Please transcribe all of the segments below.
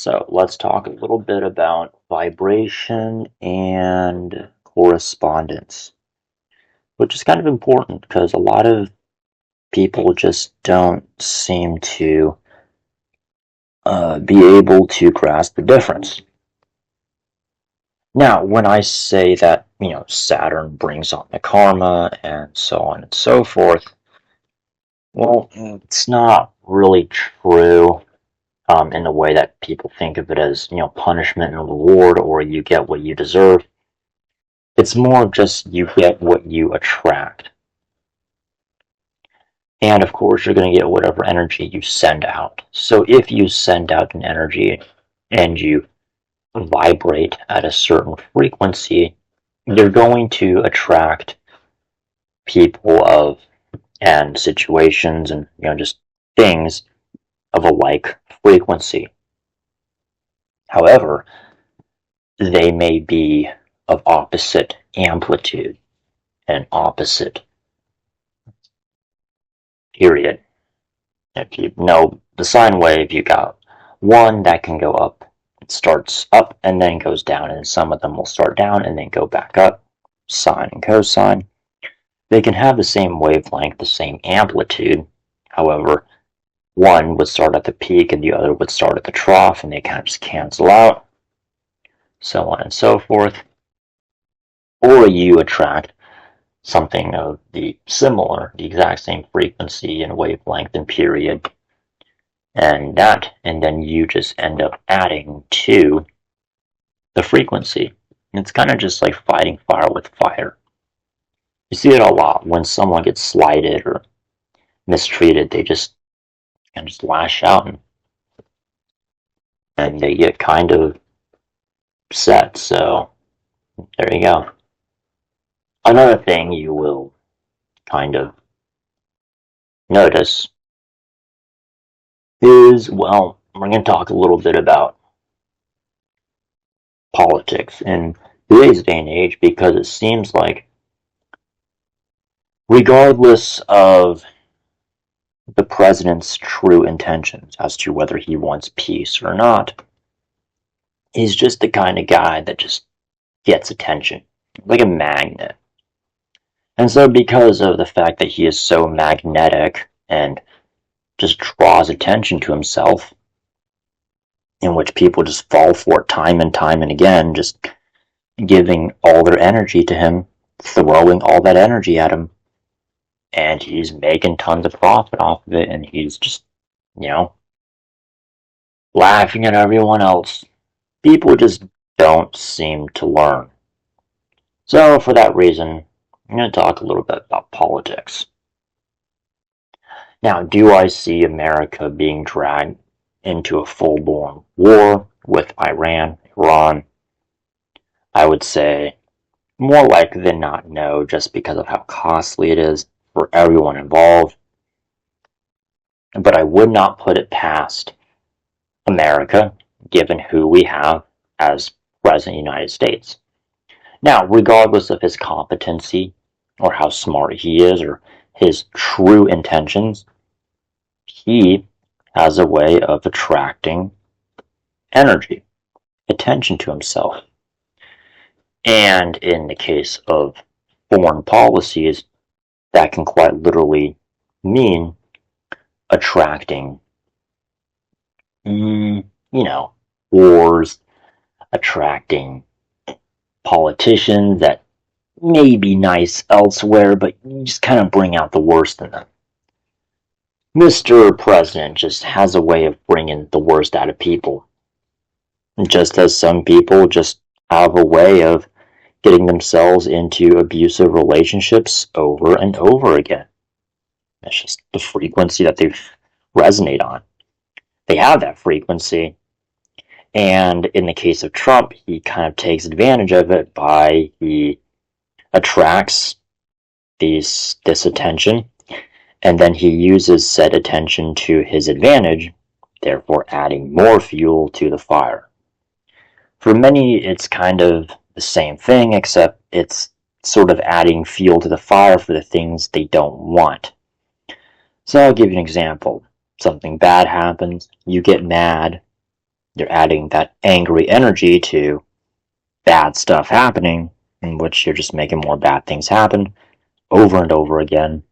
So let's talk a little bit about vibration and correspondence, which is kind of important because a lot of people just don't seem to be able to grasp the difference. Now, when I say that, Saturn brings on the karma and so on and so forth, well, it's not really true in the way that people think of it as, punishment and reward, or you get what you deserve. It's more of just you get what you attract. And of course, you're going to get whatever energy you send out. So if you send out an energy and you vibrate at a certain frequency, you're going to attract people of and situations and just things of a like frequency. However, they may be of opposite amplitude and opposite period. If you know the sine wave, you got one that can go up. It starts up and then goes down, and some of them will start down and then go back up. Sine and cosine. They can have the same wavelength, the same amplitude. However, one would start at the peak and the other would start at the trough, and they kind of just cancel out, so on and so forth. Or you attract something of the exact same frequency and wavelength and period, and then you just end up adding to the frequency. It's kind of just like fighting fire with fire. You see it a lot when someone gets slighted or mistreated. They just lash out and they get kind of upset. So there you go. Another thing you will kind of notice is, well, we're going to talk a little bit about politics in today's day and age, because it seems like regardless of the president's true intentions as to whether he wants peace or not, he's just the kind of guy that just gets attention, like a magnet. And so because of the fact that he is so magnetic and just draws attention to himself, in which people just fall for it time and time and again, just giving all their energy to him, throwing all that energy at him, and he's making tons of profit off of it, and he's just, laughing at everyone else. People just don't seem to learn. So for that reason, I'm going to talk a little bit about politics. Now, do I see America being dragged into a full-blown war with Iran? I would say more likely than not no, just because of how costly it is for everyone involved. But I would not put it past America, given who we have as President of the United States. Now, regardless of his competency or how smart he is or his true intentions, he has a way of attracting energy, attention to himself. And in the case of foreign policies, that can quite literally mean attracting, wars, attracting politicians that may be nice elsewhere, but you just kind of bring out the worst in them. Mr. President just has a way of bringing the worst out of people. Just as some people just have a way of getting themselves into abusive relationships over and over again. That's just the frequency that they resonate on. They have that frequency. And in the case of Trump, he kind of takes advantage of it by he attracts this attention, and then he uses said attention to his advantage, therefore adding more fuel to the fire. For many, it's kind of the same thing, except it's sort of adding fuel to the fire for the things they don't want. So I'll give you an example. Something bad happens, you get mad, You're adding that angry energy to bad stuff happening, in which you're just making more bad things happen over and over again.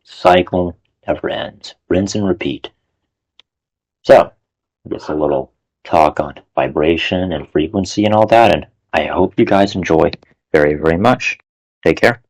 Cycle never ends. Rinse and repeat. So, just a little talk on vibration and frequency and all that, and I hope you guys enjoy very, very much. Take care.